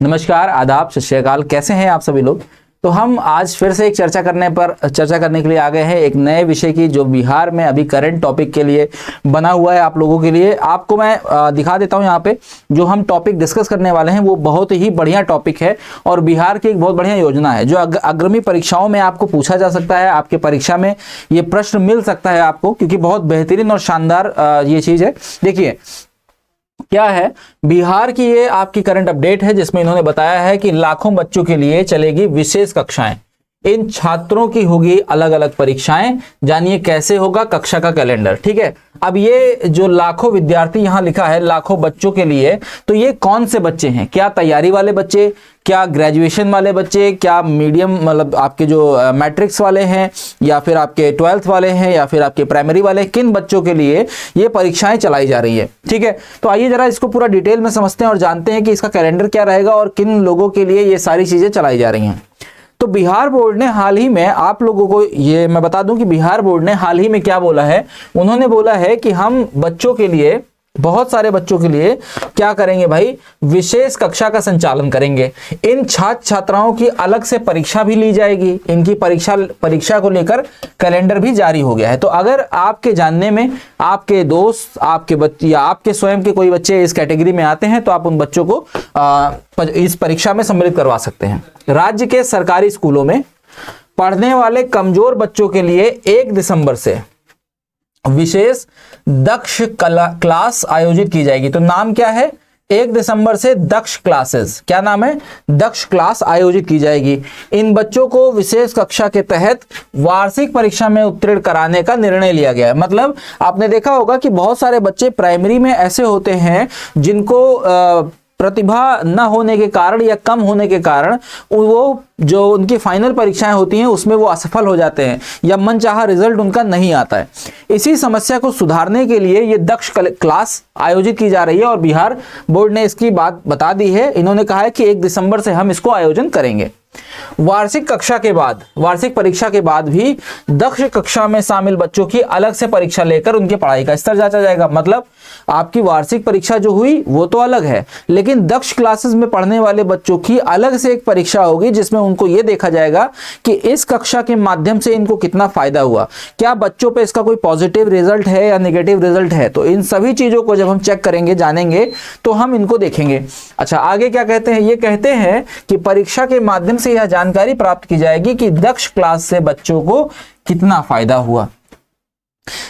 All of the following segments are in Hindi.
नमस्कार, आदाब, सत श्री अकाल। कैसे हैं आप सभी लोग। तो हम आज फिर से एक चर्चा करने के लिए आ गए हैं एक नए विषय की, जो बिहार में अभी करंट टॉपिक के लिए बना हुआ है। आप लोगों के लिए आपको मैं दिखा देता हूं। यहाँ पे जो हम टॉपिक डिस्कस करने वाले हैं वो बहुत ही बढ़िया टॉपिक है और बिहार की एक बहुत बढ़िया योजना है जो अग्रमी परीक्षाओं में आपको पूछा जा सकता है। आपके परीक्षा में ये प्रश्न मिल सकता है आपको, क्योंकि बहुत बेहतरीन और शानदार ये चीज है। देखिए क्या है, बिहार की ये आपकी करंट अपडेट है जिसमें इन्होंने बताया है कि लाखों बच्चों के लिए चलेगी विशेष कक्षाएं। इन छात्रों की होगी अलग अलग परीक्षाएं। जानिए कैसे होगा कक्षा का कैलेंडर। ठीक है, अब ये जो लाखों विद्यार्थी यहां लिखा है लाखों बच्चों के लिए, तो ये कौन से बच्चे हैं? क्या तैयारी वाले बच्चे, क्या ग्रेजुएशन वाले बच्चे, क्या मीडियम मतलब आपके जो मैट्रिक्स वाले हैं, या फिर आपके 12th वाले हैं, या फिर आपके प्राइमरी वाले? किन बच्चों के लिए ये परीक्षाएं चलाई जा रही है? ठीक है, तो आइए जरा इसको पूरा डिटेल में समझते हैं और जानते हैं कि इसका कैलेंडर क्या रहेगा और किन लोगों के लिए ये सारी चीजें चलाई जा रही हैं। तो बिहार बोर्ड ने हाल ही में, आप लोगों को ये मैं बता दूं कि बिहार बोर्ड ने हाल ही में क्या बोला है। उन्होंने बोला है कि हम बच्चों के लिए, बहुत सारे बच्चों के लिए क्या करेंगे भाई, विशेष कक्षा का संचालन करेंगे। इन छात्र छात्राओं की अलग से परीक्षा भी ली जाएगी। इनकी परीक्षा को लेकर कैलेंडर भी जारी हो गया है। तो अगर आपके जानने में आपके दोस्त, आपके बच्चे या आपके स्वयं के कोई बच्चे इस कैटेगरी में आते हैं तो आप उन बच्चों को इस परीक्षा में सम्मिलित करवा सकते हैं। राज्य के सरकारी स्कूलों में पढ़ने वाले कमजोर बच्चों के लिए 1 दिसंबर से विशेष दक्ष क्लास आयोजित की जाएगी। तो नाम क्या है? 1 दिसंबर से दक्ष क्लासेस, क्या नाम है? दक्ष क्लास आयोजित की जाएगी। इन बच्चों को विशेष कक्षा के तहत वार्षिक परीक्षा में उत्तीर्ण कराने का निर्णय लिया गया है। मतलब आपने देखा होगा कि बहुत सारे बच्चे प्राइमरी में ऐसे होते हैं जिनको प्रतिभा न होने के कारण या कम होने के कारण वो जो उनकी फाइनल परीक्षाएं होती हैं उसमें वो असफल हो जाते हैं या मनचाहा रिजल्ट उनका नहीं आता है। इसी समस्या को सुधारने के लिए ये दक्ष क्लास आयोजित की जा रही है और बिहार बोर्ड ने इसकी बात बता दी है। इन्होंने कहा है कि 1 दिसंबर से हम इसको आयोजन करेंगे। वार्षिक कक्षा के बाद, वार्षिक परीक्षा के बाद भी दक्ष कक्षा में शामिल बच्चों की अलग से परीक्षा लेकर उनकी पढ़ाई का स्तर जांचा जाएगा। मतलब आपकी वार्षिक परीक्षा जो हुई वो तो अलग है, लेकिन दक्ष क्लासेस में पढ़ने वाले बच्चों की अलग से एक परीक्षा होगी जिसमें उनको यह देखा जाएगा कि इस कक्षा के माध्यम से इनको कितना फायदा हुआ, क्या बच्चों पे इसका कोई पॉजिटिव रिजल्ट है या नेगेटिव रिजल्ट है। तो इन सभी चीजों को जब हम चेक करेंगे, जानेंगे, तो हम इनको देखेंगे। अच्छा, आगे क्या कहते हैं? ये कहते हैं कि परीक्षा के माध्यम से यह जानकारी प्राप्त की जाएगी कि दक्ष क्लास से बच्चों को कितना फायदा हुआ।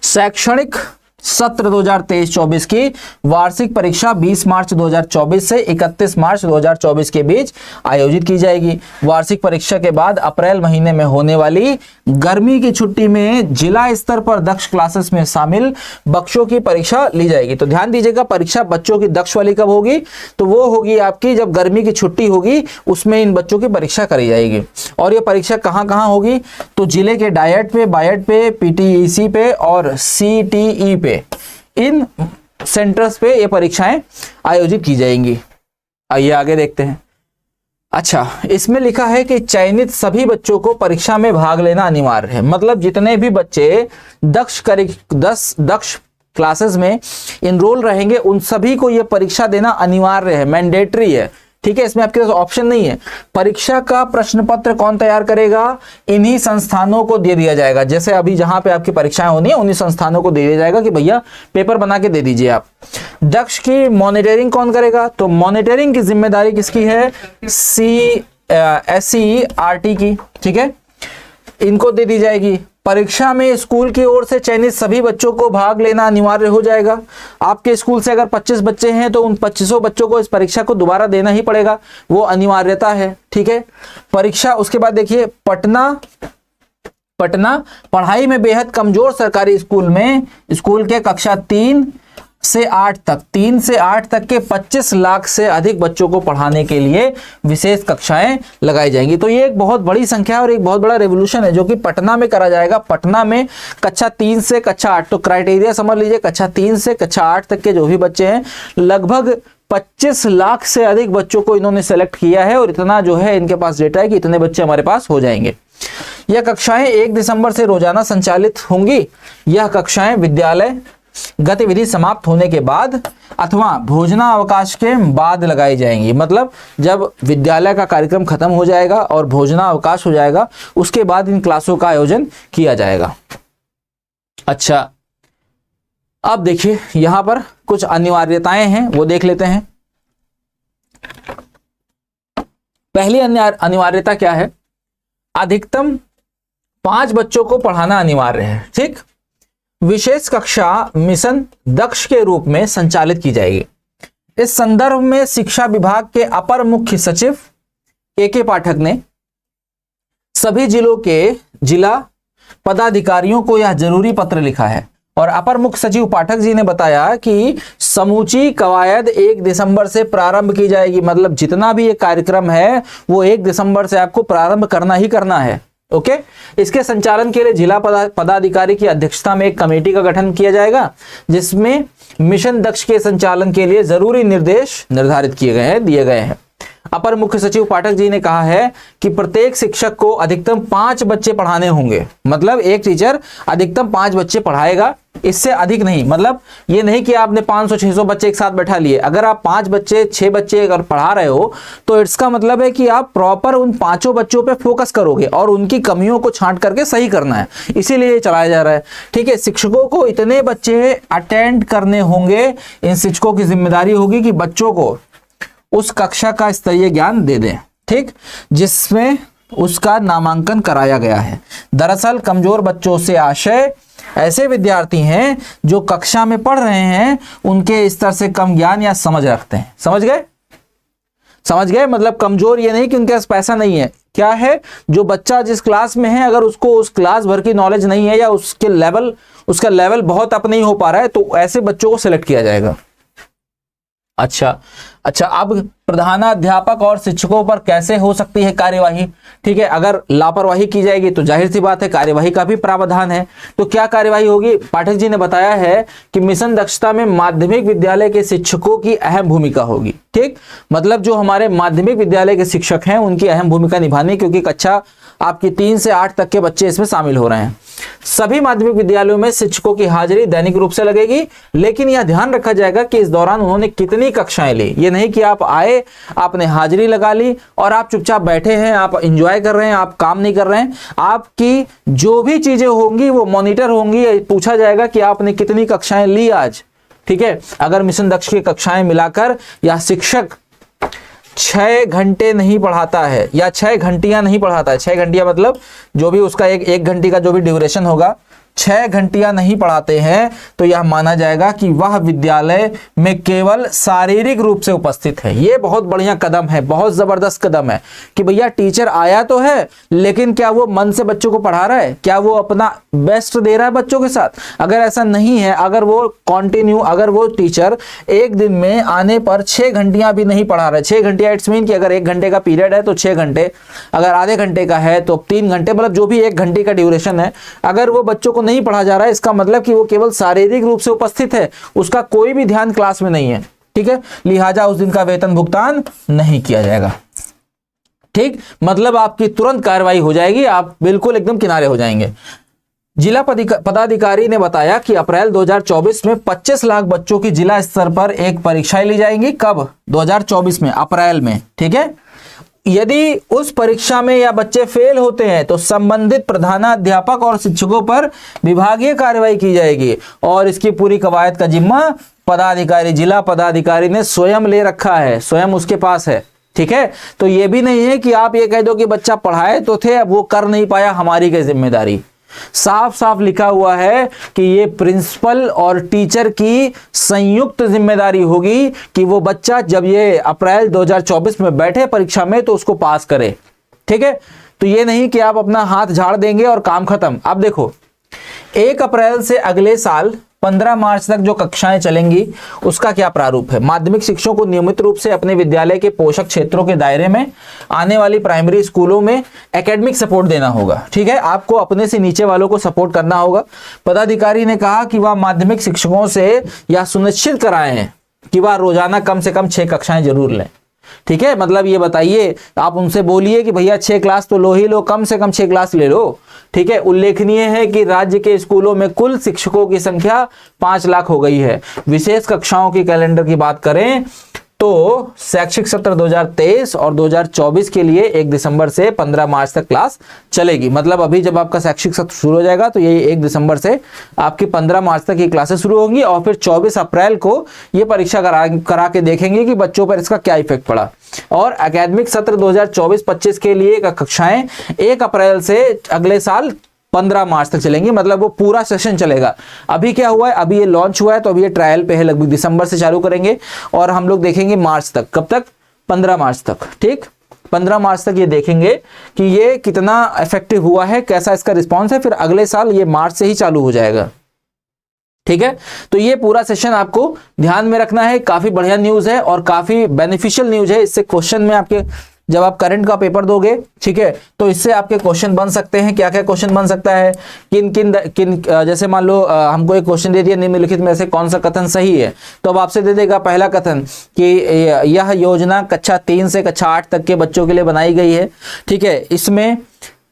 शैक्षणिक सत्र 2023-24 की वार्षिक परीक्षा 20 मार्च 2024 से 31 मार्च 2024 के बीच आयोजित की जाएगी। वार्षिक परीक्षा के बाद अप्रैल महीने में होने वाली गर्मी की छुट्टी में जिला स्तर पर दक्ष क्लासेस में शामिल बच्चों की परीक्षा ली जाएगी। तो ध्यान दीजिएगा, परीक्षा बच्चों की दक्ष वाली कब होगी? तो वो होगी आपकी जब गर्मी की छुट्टी होगी, उसमें इन बच्चों की परीक्षा करी जाएगी। और ये परीक्षा कहाँ कहाँ होगी? तो जिले के डायट पे, बायट पे, पीटीईसी पे और सीटीई पे, इन सेंटर्स पे ये परीक्षाएं आयोजित की जाएंगी। आइए आगे देखते हैं। अच्छा, इसमें लिखा है कि चयनित सभी बच्चों को परीक्षा में भाग लेना अनिवार्य है। मतलब जितने भी बच्चे दक्ष क्लासेस में इनरोल रहेंगे उन सभी को यह परीक्षा देना अनिवार्य है, मैंडेटरी है। ठीक है, इसमें आपके पास ऑप्शन नहीं है। परीक्षा का प्रश्न पत्र कौन तैयार करेगा? इन्हीं संस्थानों को दे दिया जाएगा। जैसे अभी जहां पे आपकी परीक्षाएं होनी है उन्हीं संस्थानों को दे दिया जाएगा कि भैया पेपर बना के दे दीजिए आप। दक्ष की मॉनिटरिंग कौन करेगा? तो मॉनिटरिंग की जिम्मेदारी किसकी है? SCERT की। ठीक है, इनको दे दी जाएगी। परीक्षा में स्कूल की ओर से चयनित सभी बच्चों को भाग लेना अनिवार्य हो जाएगा। आपके स्कूल से अगर 25 बच्चे हैं तो उन 25 बच्चों को इस परीक्षा को दोबारा देना ही पड़ेगा, वो अनिवार्यता है। ठीक है, परीक्षा उसके बाद देखिए, पटना पढ़ाई में बेहद कमजोर सरकारी स्कूल में स्कूल के कक्षा 3 से 8 तक के 25 लाख से अधिक बच्चों को पढ़ाने के लिए विशेष कक्षाएं लगाई जाएंगी। तो ये एक बहुत बड़ी संख्या और एक बहुत बड़ा रेवोल्यूशन है जो कि पटना में करा जाएगा। पटना में कक्षा 3 से कक्षा 8, तो क्राइटेरिया समझ लीजिए, कक्षा 3 से कक्षा 8 तक के जो भी बच्चे हैं, लगभग 25 लाख से अधिक बच्चों को इन्होंने सेलेक्ट किया है और इतना जो है इनके पास डेटा है कि इतने बच्चे हमारे पास हो जाएंगे। यह कक्षाएं 1 दिसंबर से रोजाना संचालित होंगी। यह कक्षाएं विद्यालय गतिविधि समाप्त होने के बाद अथवा भोजनावकाश के बाद लगाई जाएंगी। मतलब जब विद्यालय का कार्यक्रम खत्म हो जाएगा और भोजनावकाश हो जाएगा, उसके बाद इन क्लासों का आयोजन किया जाएगा। अच्छा, अब देखिए यहां पर कुछ अनिवार्यताएं हैं, वो देख लेते हैं। पहली अनिवार्यता क्या है? अधिकतम 5 बच्चों को पढ़ाना अनिवार्य है। ठीक, विशेष कक्षा मिशन दक्ष के रूप में संचालित की जाएगी। इस संदर्भ में शिक्षा विभाग के अपर मुख्य सचिव के पाठक ने सभी जिलों के जिला पदाधिकारियों को यह जरूरी पत्र लिखा है और अपर मुख्य सचिव पाठक जी ने बताया कि समूची कवायद 1 दिसंबर से प्रारंभ की जाएगी। मतलब जितना भी ये कार्यक्रम है वो 1 दिसंबर से आपको प्रारंभ करना ही करना है। ओके, इसके संचालन के लिए जिला पदाधिकारी की अध्यक्षता में एक कमेटी का गठन किया जाएगा, जिसमें मिशन दक्ष के संचालन के लिए जरूरी निर्देश निर्धारित दिए गए हैं। अपर मुख्य सचिव पाठक जी ने कहा है कि प्रत्येक शिक्षक को अधिकतम 5 बच्चे पढ़ाने होंगे। मतलब एक टीचर अधिकतम 5 बच्चे पढ़ाएगा, इससे अधिक नहीं। मतलब ये नहीं कि आपने 500-600 बच्चे एक साथ बैठा लिए। अगर आप 5 बच्चे 6 बच्चे अगर पढ़ा रहे हो तो इसका मतलब है कि आप प्रॉपर उन 5 बच्चों पे फोकस करोगे और उनकी कमियों को छांट करके सही करना है, इसीलिए ये चलाया जा रहा है। ठीक है, शिक्षकों को इतने बच्चे अटेंड करने होंगे। इन शिक्षकों की जिम्मेदारी होगी कि बच्चों को उस कक्षा का स्तरीय ज्ञान दे दें, ठीक, जिसमें उसका नामांकन कराया गया है। दरअसल कमजोर बच्चों से आशय ऐसे विद्यार्थी हैं जो कक्षा में पढ़ रहे हैं, उनके स्तर से कम ज्ञान या समझ रखते हैं। समझ गए? मतलब कमजोर ये नहीं कि उनके पास पैसा नहीं है। क्या है, जो बच्चा जिस क्लास में है अगर उसको उस क्लास भर की नॉलेज नहीं है या उसका लेवल बहुत अप नहीं हो पा रहा है, तो ऐसे बच्चों को सिलेक्ट किया जाएगा। अच्छा, अब प्रधानाध्यापक और शिक्षकों पर कैसे हो सकती है कार्यवाही? ठीक है, अगर लापरवाही की जाएगी तो जाहिर सी बात है कार्यवाही का भी प्रावधान है। तो क्या कार्यवाही होगी? पाठक जी ने बताया है कि मिशन दक्षता में माध्यमिक विद्यालय के शिक्षकों की अहम भूमिका होगी। ठीक, मतलब जो हमारे माध्यमिक विद्यालय के शिक्षक हैं उनकी अहम भूमिका निभानी, क्योंकि कक्षा आपकी 3 से 8 तक के बच्चे इसमें शामिल हो रहे हैं। सभी माध्यमिक विद्यालयों में शिक्षकों की हाजिरी दैनिक रूप से लगेगी, लेकिन यह ध्यान रखा जाएगा कि इस दौरान उन्होंने कितनी कक्षाएं ली। ये नहीं कि आप आए, आपने हाजिरी लगा ली और आप चुपचाप बैठे हैं, आप एंजॉय कर रहे हैं, आप काम नहीं कर रहे हैं। आपकी जो भी चीजें होंगी वो मॉनिटर होंगी, पूछा जाएगा कि आपने कितनी कक्षाएं ली आज। ठीक है, अगर मिशन दक्ष की कक्षाएं मिलाकर या शिक्षक 6 घंटे नहीं पढ़ाता है या 6 घंटियां नहीं पढ़ाता है, 6 घंटियां मतलब जो भी उसका एक घंटे का जो भी ड्यूरेशन होगा, 6 घंटियां नहीं पढ़ाते हैं, तो यह माना जाएगा कि वह विद्यालय में केवल शारीरिक रूप से उपस्थित है। यह बहुत बढ़िया कदम है, बहुत जबरदस्त कदम है कि भैया टीचर आया तो है, लेकिन क्या वो मन से बच्चों को पढ़ा रहा है? क्या वो अपना बेस्ट दे रहा है बच्चों के साथ? अगर ऐसा नहीं है, अगर वो टीचर एक दिन में आने पर 6 घंटियां भी नहीं पढ़ा रहा है, 6 घंटियां इट्स मीन कि अगर 1 घंटे का पीरियड है तो 6 घंटे, अगर आधे घंटे का है तो 3 घंटे, मतलब जो भी 1 घंटे का ड्यूरेशन है, अगर वो बच्चों को नहीं पढ़ा जा रहा है, इसका मतलब कि वो केवल शारीरिक रूप से उपस्थित है, उसका कोई भी ध्यान क्लास में नहीं है। ठीक है, लिहाजा उस दिन का वेतन भुगतान नहीं किया जाएगा। ठीक, मतलब आपकी तुरंत कार्रवाई हो जाएगी, आप बिल्कुल एकदम किनारे हो जाएंगे। जिला पदाधिकारी ने बताया कि अप्रैल 2024 में 25 लाख बच्चों की जिला स्तर पर एक परीक्षाएं ली जाएंगी। कब? 2024 में, अप्रैल में। ठीक है, यदि उस परीक्षा में या बच्चे फेल होते हैं तो संबंधित प्रधानाध्यापक और शिक्षकों पर विभागीय कार्रवाई की जाएगी और इसकी पूरी कवायद का जिम्मा जिला पदाधिकारी ने स्वयं ले रखा है, स्वयं उसके पास है। ठीक है, तो ये भी नहीं है कि आप ये कह दो कि बच्चा पढ़ाए तो थे, अब वो कर नहीं पाया, हमारी क्या जिम्मेदारी। साफ साफ लिखा हुआ है कि ये प्रिंसिपल और टीचर की संयुक्त जिम्मेदारी होगी कि वो बच्चा जब ये अप्रैल 2024 में बैठे परीक्षा में तो उसको पास करे। ठीक है, तो ये नहीं कि आप अपना हाथ झाड़ देंगे और काम खत्म। अब देखो, 1 अप्रैल से अगले साल 15 मार्च तक जो कक्षाएं चलेंगी उसका क्या प्रारूप है? माध्यमिक शिक्षकों को नियमित रूप से अपने विद्यालय के पोषक क्षेत्रों के दायरे में आने वाली प्राइमरी स्कूलों में एकेडमिक सपोर्ट देना होगा। ठीक है, आपको अपने से नीचे वालों को सपोर्ट करना होगा। पदाधिकारी ने कहा कि वह माध्यमिक शिक्षकों से यह सुनिश्चित कराएं कि वह रोजाना कम से कम 6 कक्षाएं जरूर लें। ठीक है, मतलब ये बताइए, आप उनसे बोलिए कि भैया 6 क्लास तो लो ही लो, कम से कम 6 क्लास ले लो। ठीक है, उल्लेखनीय है कि राज्य के स्कूलों में कुल शिक्षकों की संख्या 5 लाख हो गई है। विशेष कक्षाओं की कैलेंडर की बात करें तो शैक्षिक सत्र 2023 और 2024 के लिए 1 दिसंबर से 15 मार्च तक क्लास चलेगी। मतलब अभी जब आपका शैक्षिक सत्र शुरू हो जाएगा तो ये 1 दिसंबर से आपकी 15 मार्च तक ये क्लासेस शुरू होंगी और फिर 24 अप्रैल को ये परीक्षा करा के देखेंगे कि बच्चों पर इसका क्या इफेक्ट पड़ा। और एकेडमिक सत्र 2024-25 के लिए कक्षाएं 1 अप्रैल से अगले साल 15 मार्च तक चलेंगी, मतलब वो पूरा सेशन चलेगा। अभी क्या हुआ है, अभी ये लॉन्च हुआ है तो अभी ये ट्रायल पे है, लगभग दिसंबर से चालू करेंगे और हम लोग देखेंगे मार्च तक। कब तक? 15 मार्च तक। ठीक, 15 मार्च तक ये देखेंगे कि ये कितना इफेक्टिव हुआ है, कैसा इसका रिस्पॉन्स है। फिर अगले साल ये मार्च से ही चालू हो जाएगा। ठीक है, तो ये पूरा सेशन आपको ध्यान में रखना है। काफी बढ़िया न्यूज है और काफी बेनिफिशियल न्यूज है। इससे क्वेश्चन में आपके जब आप करंट का पेपर दोगे, ठीक है, तो इससे आपके क्वेश्चन बन सकते हैं। क्या क्या क्वेश्चन बन सकता है? किन जैसे मान लो हमको एक क्वेश्चन दे दिया निम्नलिखित में से कौन सा कथन सही है, तो अब आपसे दे देगा पहला कथन कि यह योजना कक्षा 3 से कक्षा 8 तक के बच्चों के लिए बनाई गई है। ठीक है, इसमें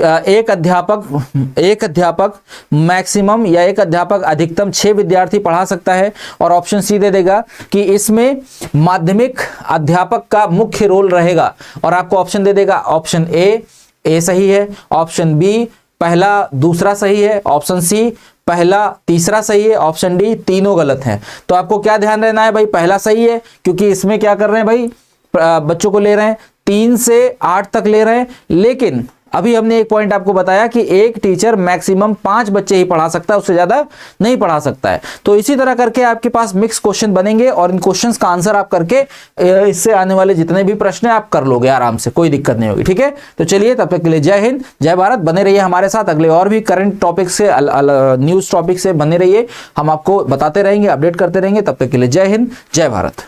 एक अध्यापक मैक्सिमम या एक अध्यापक अधिकतम 6 विद्यार्थी पढ़ा सकता है। और ऑप्शन सी दे देगा कि इसमें माध्यमिक अध्यापक का मुख्य रोल रहेगा और आपको ऑप्शन दे देगा ऑप्शन ए सही है, ऑप्शन बी पहला दूसरा सही है, ऑप्शन सी पहला तीसरा सही है, ऑप्शन डी तीनों गलत हैं। तो आपको क्या ध्यान रहना है भाई, पहला सही है क्योंकि इसमें क्या कर रहे हैं भाई, बच्चों को ले रहे हैं 3 से 8 तक ले रहे हैं। लेकिन अभी हमने एक पॉइंट आपको बताया कि एक टीचर मैक्सिमम 5 बच्चे ही पढ़ा सकता है, उससे ज्यादा नहीं पढ़ा सकता है। तो इसी तरह करके आपके पास मिक्स क्वेश्चन बनेंगे और इन क्वेश्चंस का आंसर आप करके इससे आने वाले जितने भी प्रश्न हैं आप कर लोगे आराम से, कोई दिक्कत नहीं होगी। ठीक है, तो चलिए तब तक के लिए जय हिंद जय भारत। बने रहिए हमारे साथ, अगले और भी करंट टॉपिक से न्यूज टॉपिक से बने रहिए, हम आपको बताते रहेंगे, अपडेट करते रहेंगे। तब तक के लिए जय हिंद जय भारत।